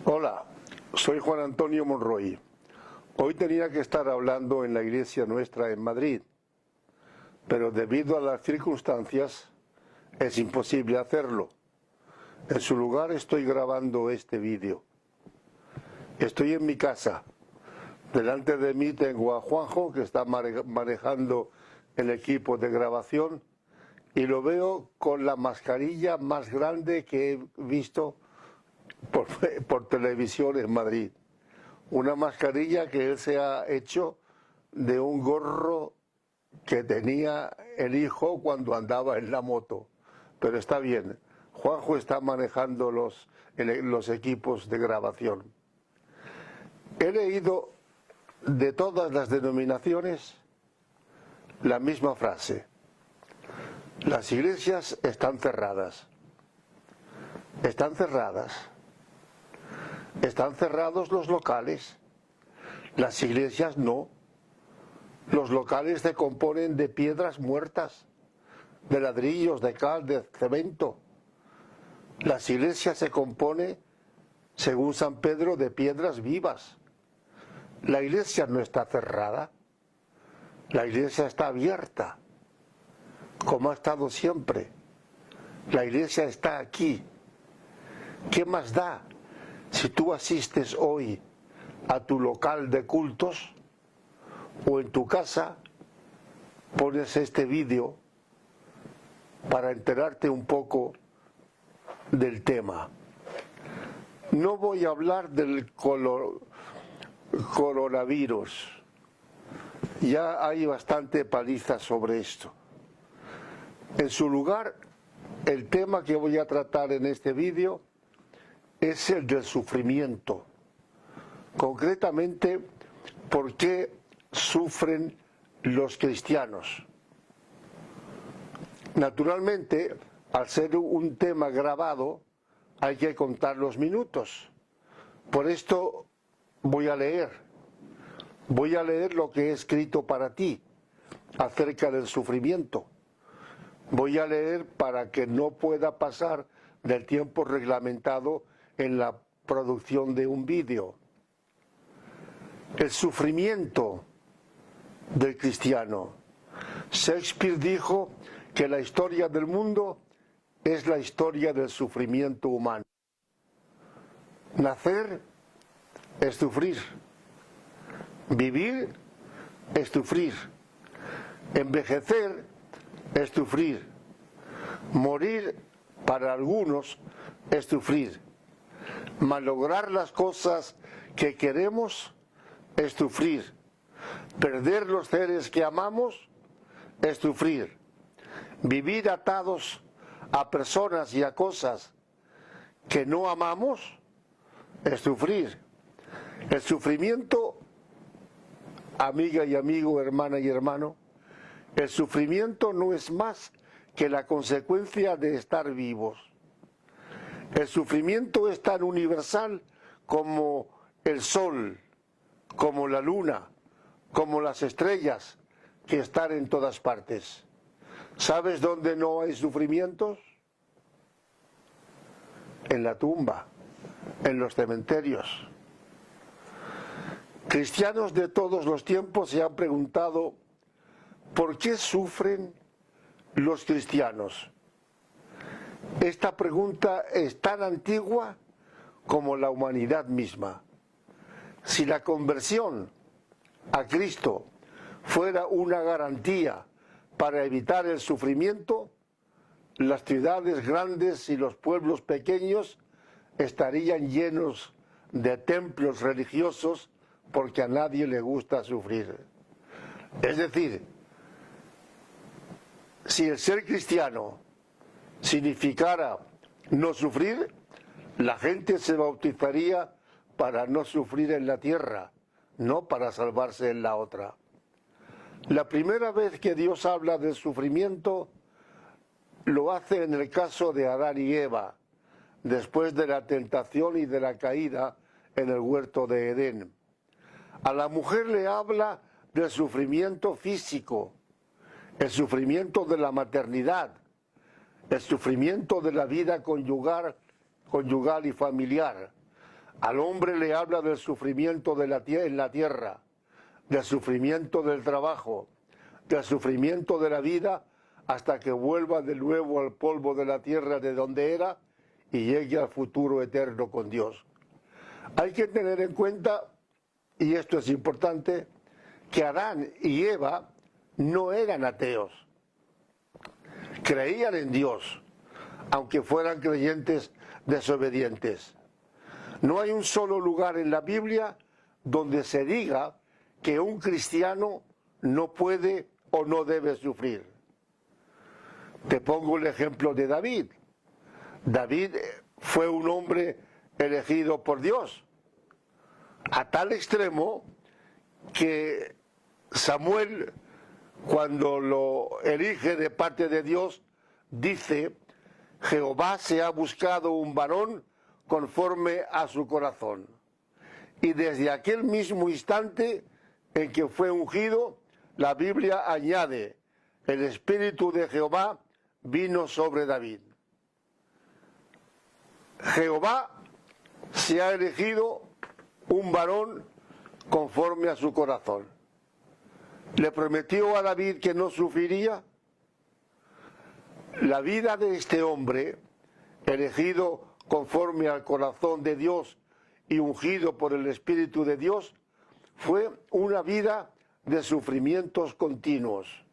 Hola, soy Juan Antonio Monroy. Hoy tenía que estar hablando en la iglesia nuestra en Madrid, pero debido a las circunstancias es imposible hacerlo. En su lugar estoy grabando este vídeo. Estoy en mi casa. Delante de mí tengo a Juanjo, que está manejando el equipo de grabación, y lo veo con la mascarilla más grande que he visto por televisión en Madrid. Una mascarilla que él se ha hecho de un gorro que tenía el hijo cuando andaba en la moto. Pero está bien, Juanjo está manejando los equipos de grabación. He leído de todas las denominaciones la misma frase: las iglesias están cerradas. Están cerradas. Están cerrados los locales, las iglesias no. Los locales se componen de piedras muertas, de ladrillos, de cal, de cemento. Las iglesias se componen, según San Pedro, de piedras vivas. La iglesia no está cerrada, la iglesia está abierta, como ha estado siempre. La iglesia está aquí. ¿Qué más da si tú asistes hoy a tu local de cultos o en tu casa pones este vídeo para enterarte un poco del tema? No voy a hablar del coronavirus. Ya hay bastante paliza sobre esto. En su lugar, el tema que voy a tratar en este vídeo es el del sufrimiento. Concretamente, ¿por qué sufren los cristianos? Naturalmente, al ser un tema grabado, hay que contar los minutos. Por esto voy a leer lo que he escrito para ti acerca del sufrimiento. Voy a leer para que no pueda pasar del tiempo reglamentado en la producción de un vídeo. El sufrimiento del cristiano. Shakespeare dijo que la historia del mundo es la historia del sufrimiento humano. Nacer es sufrir. Vivir es sufrir. Envejecer es sufrir. Morir para algunos es sufrir. Malograr las cosas que queremos es sufrir. Perder los seres que amamos es sufrir. Vivir atados a personas y a cosas que no amamos es sufrir. El sufrimiento, amiga y amigo, hermana y hermano, el sufrimiento no es más que la consecuencia de estar vivos. El sufrimiento es tan universal como el sol, como la luna, como las estrellas que están en todas partes. ¿Sabes dónde no hay sufrimientos? En la tumba, en los cementerios. Cristianos de todos los tiempos se han preguntado: ¿por qué sufren los cristianos? Esta pregunta es tan antigua como la humanidad misma. Si la conversión a Cristo fuera una garantía para evitar el sufrimiento, las ciudades grandes y los pueblos pequeños estarían llenos de templos religiosos, porque a nadie le gusta sufrir. Es decir, si el ser cristiano significara no sufrir, la gente se bautizaría para no sufrir en la tierra, no para salvarse en la otra. La primera vez que Dios habla del sufrimiento lo hace en el caso de Adán y Eva, después de la tentación y de la caída en el huerto de Edén. A la mujer le habla del sufrimiento físico, el sufrimiento de la maternidad, el sufrimiento de la vida conyugal y familiar. Al hombre le habla del sufrimiento en la tierra, del sufrimiento del trabajo, del sufrimiento de la vida, hasta que vuelva de nuevo al polvo de la tierra de donde era y llegue al futuro eterno con Dios. Hay que tener en cuenta, y esto es importante, que Adán y Eva no eran ateos. Creían en Dios, aunque fueran creyentes desobedientes. No hay un solo lugar en la Biblia donde se diga que un cristiano no puede o no debe sufrir. Te pongo el ejemplo de David. David fue un hombre elegido por Dios, a tal extremo que Samuel, cuando lo elige de parte de Dios, dice: Jehová se ha buscado un varón conforme a su corazón. Y desde aquel mismo instante en que fue ungido, la Biblia añade: el Espíritu de Jehová vino sobre David. Jehová se ha elegido un varón conforme a su corazón. ¿Le prometió a David que no sufriría? La vida de este hombre, elegido conforme al corazón de Dios y ungido por el Espíritu de Dios, fue una vida de sufrimientos continuos.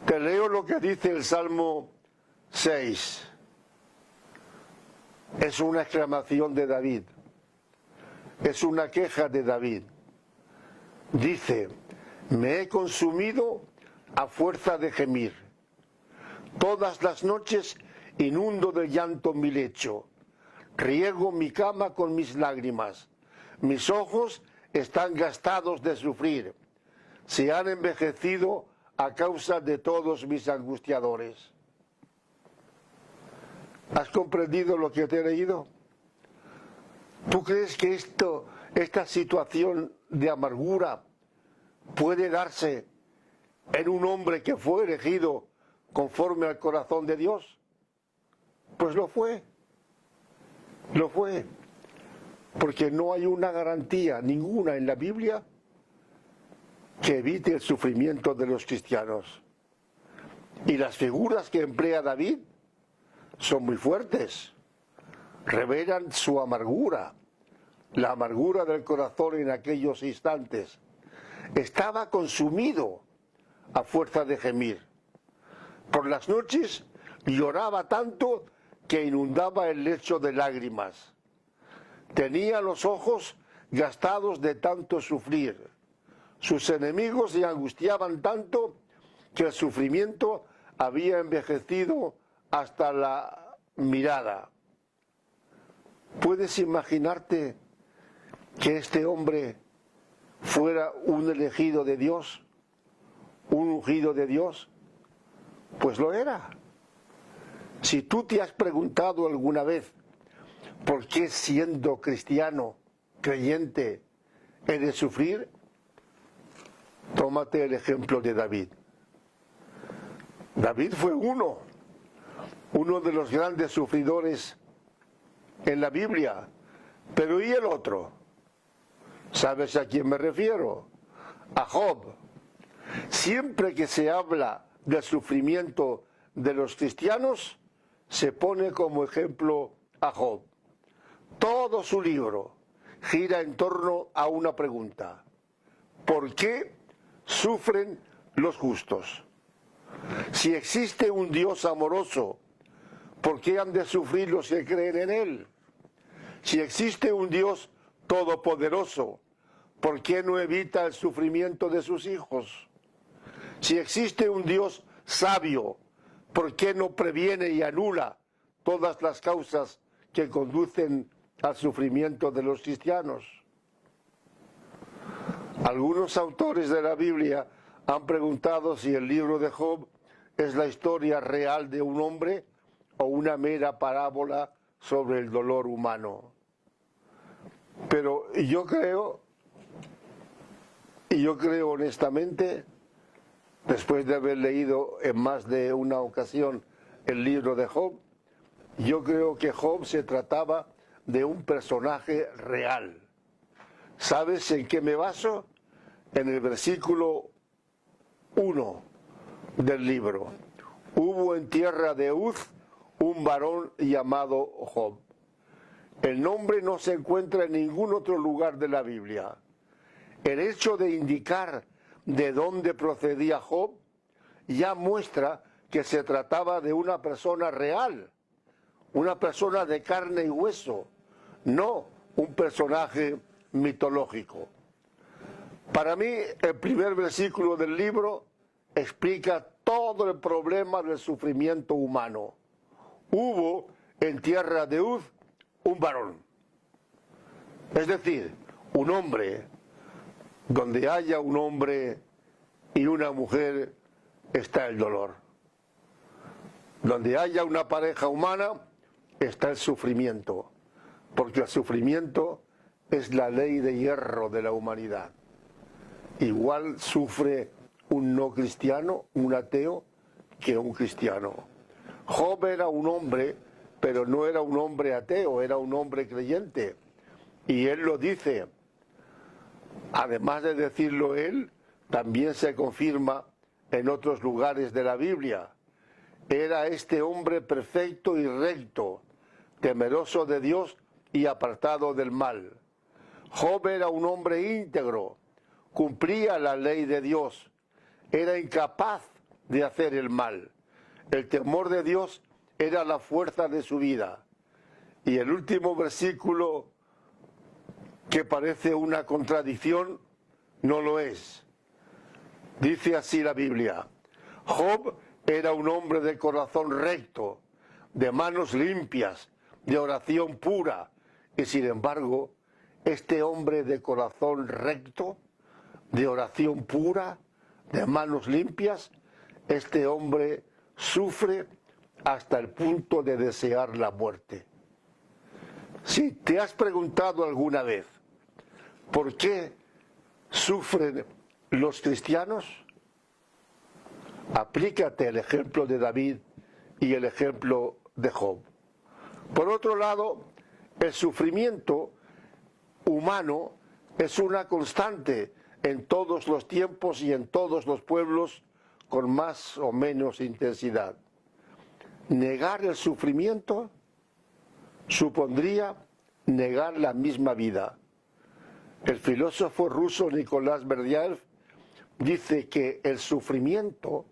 Te leo lo que dice el Salmo 6. Es una exclamación de David, es una queja de David. Dice: me he consumido a fuerza de gemir. Todas las noches inundo de llanto mi lecho. Riego mi cama con mis lágrimas. Mis ojos están gastados de sufrir. Se han envejecido a causa de todos mis angustiadores. ¿Has comprendido lo que te he leído? ¿Tú crees que esta situación de amargura puede darse en un hombre que fue elegido conforme al corazón de Dios? Pues lo fue. Lo fue. Porque no hay una garantía ninguna en la Biblia que evite el sufrimiento de los cristianos. Y las figuras que emplea David son muy fuertes, revelan su amargura, la amargura del corazón en aquellos instantes. Estaba consumido a fuerza de gemir. Por las noches lloraba tanto que inundaba el lecho de lágrimas. Tenía los ojos gastados de tanto sufrir. Sus enemigos se angustiaban tanto que el sufrimiento había envejecido hasta la mirada. ¿Puedes imaginarte que este hombre fuera un elegido de Dios, un ungido de Dios? Pues lo era. Si tú te has preguntado alguna vez por qué, siendo cristiano, creyente, he de sufrir, tómate el ejemplo de David. David fue uno de los grandes sufridores en la Biblia. Pero ¿y el otro? ¿Sabes a quién me refiero? A Job. Siempre que se habla del sufrimiento de los cristianos, se pone como ejemplo a Job. Todo su libro gira en torno a una pregunta: ¿por qué sufren los justos? Si existe un Dios amoroso, ¿por qué han de sufrir los que creen en Él? Si existe un Dios todopoderoso, ¿por qué no evita el sufrimiento de sus hijos? Si existe un Dios sabio, ¿por qué no previene y anula todas las causas que conducen al sufrimiento de los cristianos? Algunos autores de la Biblia han preguntado si el libro de Job es la historia real de un hombre o una mera parábola sobre el dolor humano. Pero yo creo honestamente, después de haber leído en más de una ocasión el libro de Job, yo creo que Job se trataba de un personaje real. ¿Sabes en qué me baso? En el versículo 1 del libro. Hubo en tierra de Uz un varón llamado Job. El nombre no se encuentra en ningún otro lugar de la Biblia. El hecho de indicar de dónde procedía Job ya muestra que se trataba de una persona real, una persona de carne y hueso, no un personaje mitológico. Para mí, el primer versículo del libro explica todo el problema del sufrimiento humano. Hubo en tierra de Uz un varón, es decir, un hombre. Donde haya un hombre y una mujer está el dolor. Donde haya una pareja humana está el sufrimiento, porque el sufrimiento es la ley de hierro de la humanidad. Igual sufre un no cristiano, un ateo, que un cristiano. Job era un hombre, pero no era un hombre ateo, era un hombre creyente. Y él lo dice. Además de decirlo él, también se confirma en otros lugares de la Biblia. Era este hombre perfecto y recto, temeroso de Dios y apartado del mal. Job era un hombre íntegro, cumplía la ley de Dios, era incapaz de hacer el mal. El temor de Dios era la fuerza de su vida. Y el último versículo, que parece una contradicción, no lo es. Dice así la Biblia: Job era un hombre de corazón recto, de manos limpias, de oración pura, y sin embargo, este hombre de corazón recto, de oración pura, de manos limpias, este hombre sufre hasta el punto de desear la muerte. Si te has preguntado alguna vez ¿por qué sufren los cristianos? Aplícate el ejemplo de David y el ejemplo de Job. Por otro lado, el sufrimiento humano es una constante en todos los tiempos y en todos los pueblos con más o menos intensidad. Negar el sufrimiento supondría negar la misma vida. El filósofo ruso Nicolás Berdyaev dice que el sufrimiento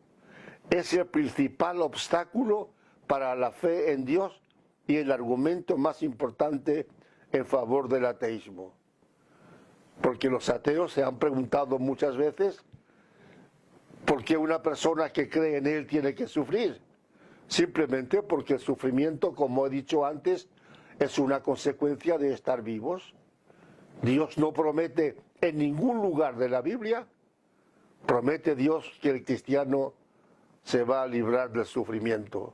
es el principal obstáculo para la fe en Dios y el argumento más importante en favor del ateísmo. Porque los ateos se han preguntado muchas veces por qué una persona que cree en Él tiene que sufrir. Simplemente porque el sufrimiento, como he dicho antes, es una consecuencia de estar vivos. Dios no promete en ningún lugar de la Biblia, promete Dios que el cristiano se va a librar del sufrimiento.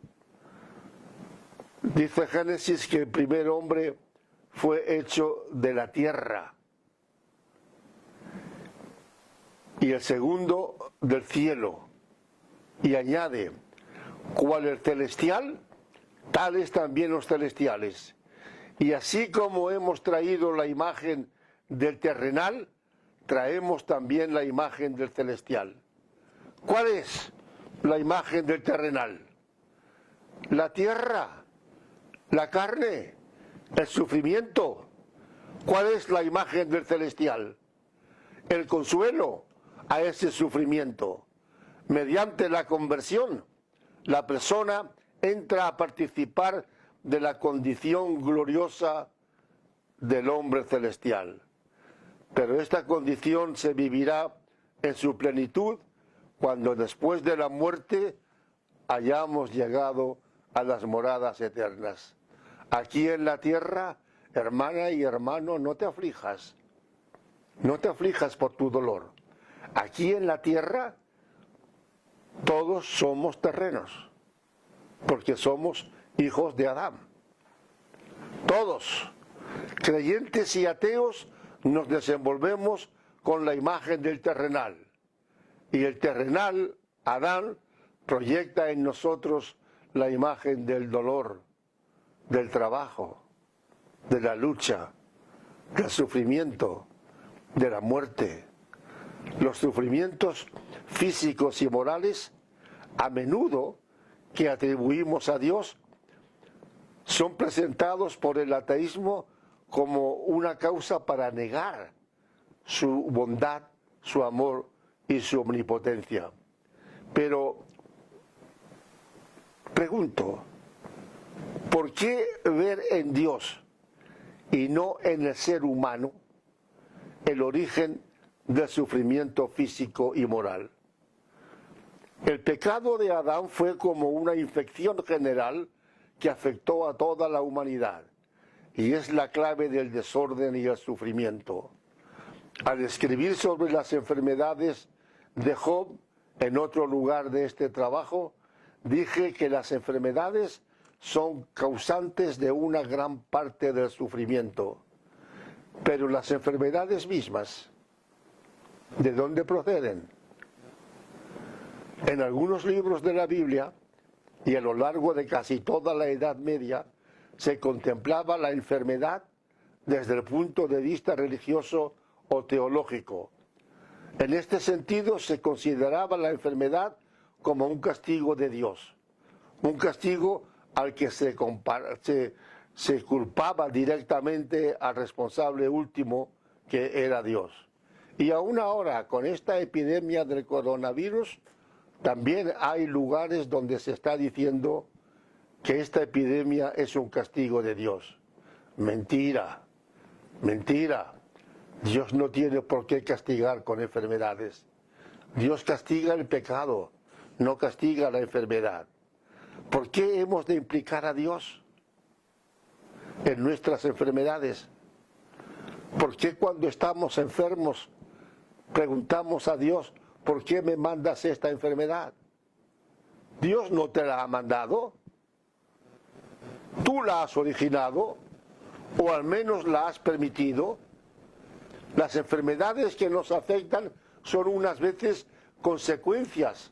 Dice Génesis que el primer hombre fue hecho de la tierra y el segundo del cielo. Y añade, cual el celestial, tales también los celestiales. Y así como hemos traído la imagen del terrenal, traemos también la imagen del celestial. ¿Cuál es la imagen del terrenal? La tierra, la carne, el sufrimiento. ¿Cuál es la imagen del celestial? El consuelo a ese sufrimiento. Mediante la conversión, la persona entra a participar de la condición gloriosa del hombre celestial. Pero esta condición se vivirá en su plenitud cuando después de la muerte hayamos llegado a las moradas eternas. Aquí en la tierra, hermana y hermano, no te aflijas. No te aflijas por tu dolor. Aquí en la tierra todos somos terrenos, porque somos hijos de Adán. Todos, creyentes y ateos, nos desenvolvemos con la imagen del terrenal. Y el terrenal, Adán, proyecta en nosotros la imagen del dolor, del trabajo, de la lucha, del sufrimiento, de la muerte. Los sufrimientos físicos y morales, a menudo que atribuimos a Dios, son presentados por el ateísmo como una causa para negar su bondad, su amor y su omnipotencia. Pero pregunto, ¿por qué ver en Dios y no en el ser humano el origen del sufrimiento físico y moral? El pecado de Adán fue como una infección general que afectó a toda la humanidad y es la clave del desorden y el sufrimiento. Al escribir sobre las enfermedades de Job en otro lugar de este trabajo, dije que las enfermedades son causantes de una gran parte del sufrimiento. Pero las enfermedades mismas, ¿de dónde proceden? En algunos libros de la Biblia y a lo largo de casi toda la Edad Media se contemplaba la enfermedad desde el punto de vista religioso o teológico. En este sentido se consideraba la enfermedad como un castigo de Dios, un castigo al que se culpaba directamente al responsable último, que era Dios. Y aún ahora, con esta epidemia del coronavirus, también hay lugares donde se está diciendo que esta epidemia es un castigo de Dios. Mentira, mentira. Dios no tiene por qué castigar con enfermedades. Dios castiga el pecado, no castiga la enfermedad. ¿Por qué hemos de implicar a Dios en nuestras enfermedades? ¿Por qué cuando estamos enfermos preguntamos a Dios, ¿por qué me mandas esta enfermedad? Dios no te la ha mandado. Tú la has originado, o al menos la has permitido. Las enfermedades que nos afectan son unas veces consecuencias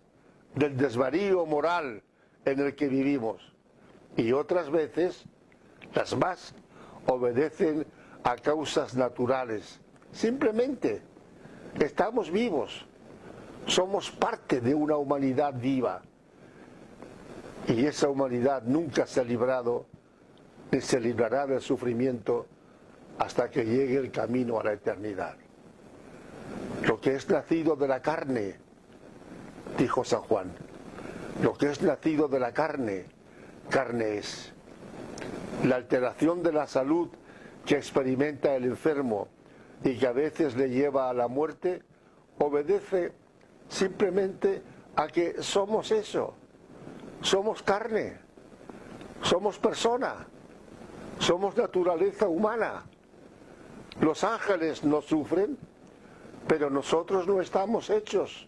del desvarío moral en el que vivimos, y otras veces, las más, obedecen a causas naturales. Simplemente estamos vivos, somos parte de una humanidad viva, y esa humanidad nunca se ha librado ni se librará del sufrimiento hasta que llegue el camino a la eternidad. Lo que es nacido de la carne, dijo San Juan, lo que es nacido de la carne, carne es. La alteración de la salud que experimenta el enfermo y que a veces le lleva a la muerte, obedece simplemente a que somos eso, somos carne, somos persona, somos naturaleza humana. Los ángeles no sufren, pero nosotros no estamos hechos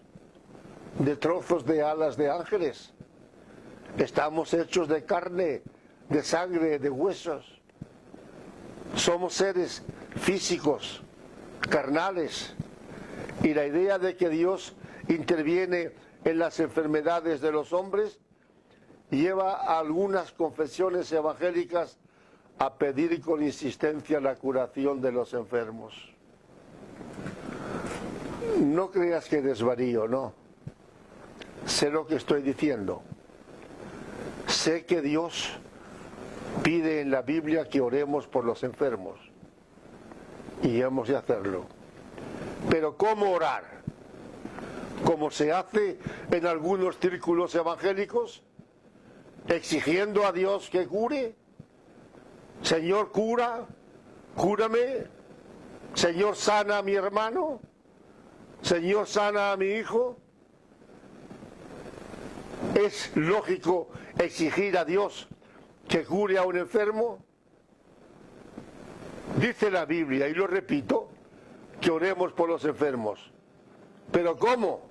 de trozos de alas de ángeles. Estamos hechos de carne, de sangre, de huesos. Somos seres físicos, carnales. Y la idea de que Dios interviene en las enfermedades de los hombres lleva a algunas confesiones evangélicas a pedir con insistencia la curación de los enfermos. No creas que desvarío, no. Sé lo que estoy diciendo. Sé que Dios pide en la Biblia que oremos por los enfermos, y hemos de hacerlo. Pero ¿cómo orar? ¿Como se hace en algunos círculos evangélicos? ¿Exigiendo a Dios que cure? Señor, cura, cúrame. Señor, sana a mi hermano. Señor, sana a mi hijo. ¿Es lógico exigir a Dios que cure a un enfermo? Dice la Biblia, y lo repito, que oremos por los enfermos. ¿Pero cómo?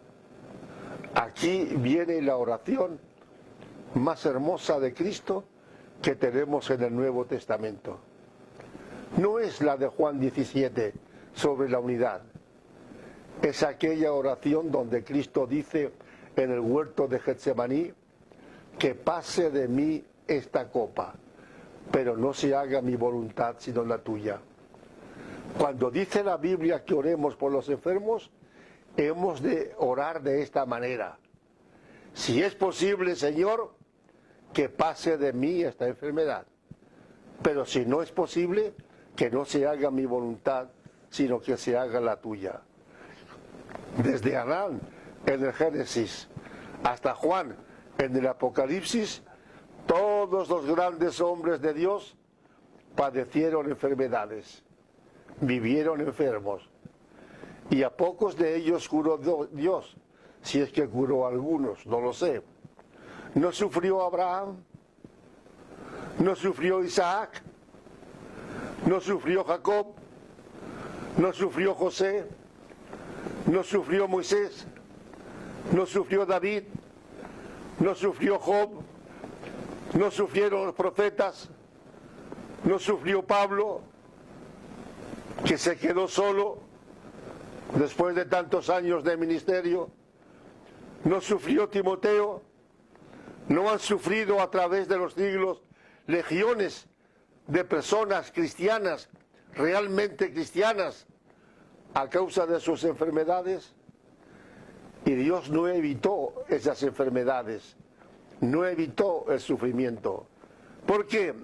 Aquí viene la oración más hermosa de Cristo que tenemos en el Nuevo Testamento. No es la de Juan 17 sobre la unidad. Es aquella oración donde Cristo dice en el huerto de Getsemaní, que pase de mí esta copa, pero no se haga mi voluntad sino la tuya. Cuando dice la Biblia que oremos por los enfermos, hemos de orar de esta manera: si es posible, Señor, que pase de mí esta enfermedad, pero si no es posible, que no se haga mi voluntad sino que se haga la tuya. Desde Adán en el Génesis hasta Juan en el Apocalipsis, todos los grandes hombres de Dios padecieron enfermedades, vivieron enfermos, y a pocos de ellos curó Dios, si es que curó a algunos, no lo sé. ¿No sufrió Abraham? ¿No sufrió Isaac? ¿No sufrió Jacob? ¿No sufrió José? ¿No sufrió Moisés? ¿No sufrió David? ¿No sufrió Job? ¿No sufrieron los profetas? ¿No sufrió Pablo, que se quedó solo después de tantos años de ministerio? ¿No sufrió Timoteo? ¿No han sufrido a través de los siglos legiones de personas cristianas, realmente cristianas, a causa de sus enfermedades? Y Dios no evitó esas enfermedades, no evitó el sufrimiento. ¿Por qué?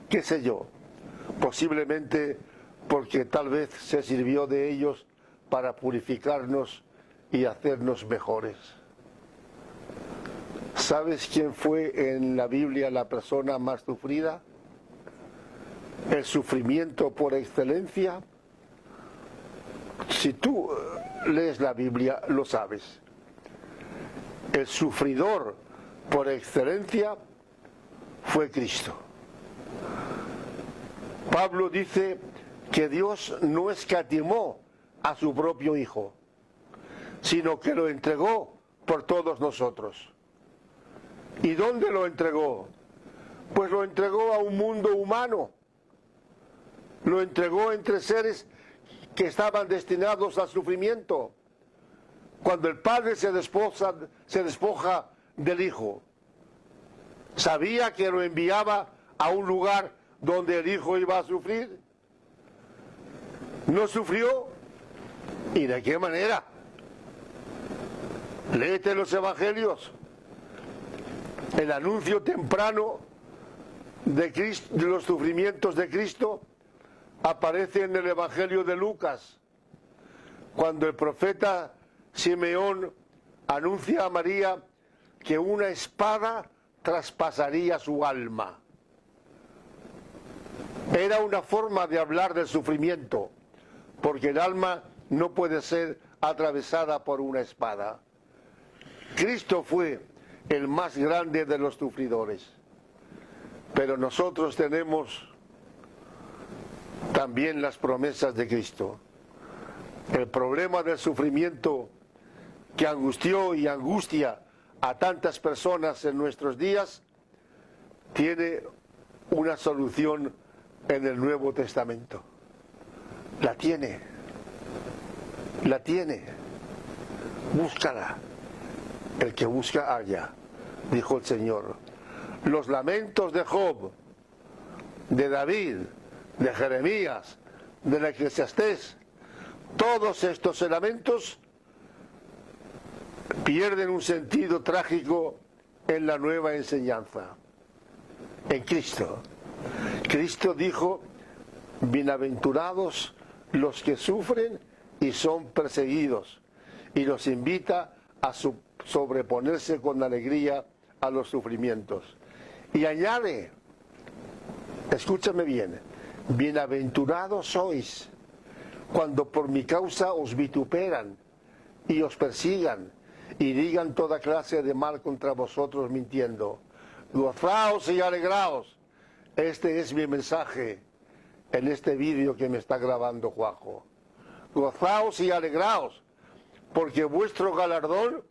¿Qué sé yo? Posiblemente porque tal vez se sirvió de ellos para purificarnos y hacernos mejores. ¿Sabes quién fue en la Biblia la persona más sufrida? El sufrimiento por excelencia. Si tú lees la Biblia, lo sabes. El sufridor por excelencia fue Cristo. Pablo dice que Dios no escatimó a su propio Hijo, sino que lo entregó por todos nosotros. ¿Y dónde lo entregó? Pues lo entregó a un mundo humano. Lo entregó entre seres que estaban destinados al sufrimiento. Cuando el Padre se despoja del Hijo, sabía que lo enviaba a un lugar donde el Hijo iba a sufrir. ¿No sufrió? ¿Y de qué manera? Léete los Evangelios. El anuncio temprano de los sufrimientos de Cristo aparece en el Evangelio de Lucas, cuando el profeta Simeón anuncia a María que una espada traspasaría su alma. Era una forma de hablar del sufrimiento, porque el alma no puede ser atravesada por una espada. Cristo fue el más grande de los sufridores, pero nosotros tenemos también las promesas de Cristo. El problema del sufrimiento que angustió y angustia a tantas personas en nuestros días tiene una solución en el Nuevo Testamento. La tiene, búscala. El que busca halla, dijo el Señor. Los lamentos de Job, de David, de Jeremías, del Eclesiastés, todos estos lamentos pierden un sentido trágico en la nueva enseñanza, en Cristo. Cristo dijo: bienaventurados los que sufren y son perseguidos, y los invita a sobreponerse con alegría a los sufrimientos. Y añade, escúchame bien, bienaventurados sois cuando por mi causa os vituperan y os persigan y digan toda clase de mal contra vosotros mintiendo. Gozaos y alegraos. Este es mi mensaje en este vídeo que me está grabando Juanjo. Gozaos y alegraos, porque vuestro galardón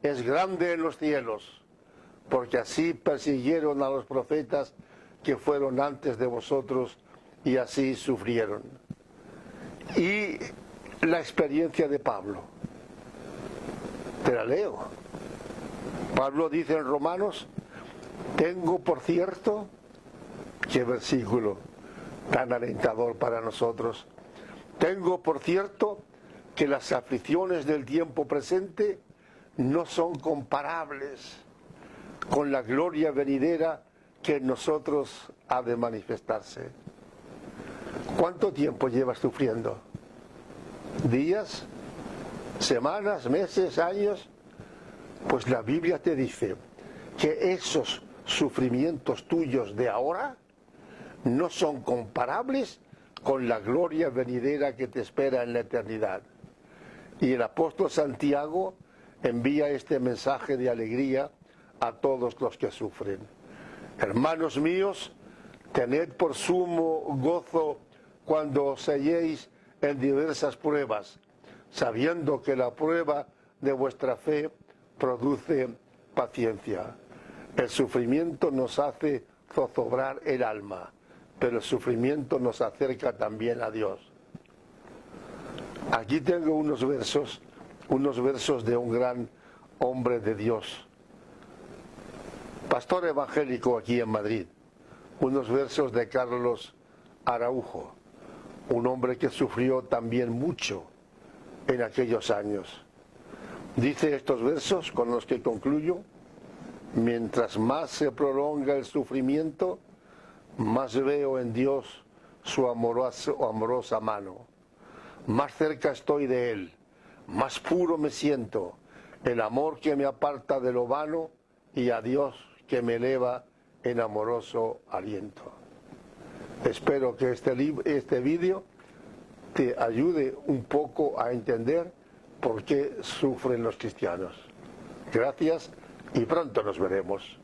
es grande en los cielos, porque así persiguieron a los profetas que fueron antes de vosotros y así sufrieron. Y la experiencia de Pablo, te la leo. Pablo dice en Romanos: tengo por cierto Qué versículo tan alentador para nosotros. Tengo por cierto que las aflicciones del tiempo presente no son comparables con la gloria venidera que en nosotros ha de manifestarse. ¿Cuánto tiempo llevas sufriendo? ¿Días? ¿Semanas? ¿Meses? ¿Años? Pues la Biblia te dice que esos sufrimientos tuyos de ahora no son comparables con la gloria venidera que te espera en la eternidad. Y el apóstol Santiago envía este mensaje de alegría a todos los que sufren. Hermanos míos, tened por sumo gozo cuando os halléis en diversas pruebas, sabiendo que la prueba de vuestra fe produce paciencia. El sufrimiento nos hace zozobrar el alma, pero el sufrimiento nos acerca también a Dios. Aquí tengo unos versos de un gran hombre de Dios, pastor evangélico aquí en Madrid, unos versos de Carlos Araujo, un hombre que sufrió también mucho en aquellos años. Dice estos versos con los que concluyo: mientras más se prolonga el sufrimiento, más veo en Dios su amorosa mano. Más cerca estoy de Él, más puro me siento, el amor que me aparta de lo vano y a Dios que me eleva en amoroso aliento. Espero que este vídeo te ayude un poco a entender por qué sufren los cristianos. Gracias y pronto nos veremos.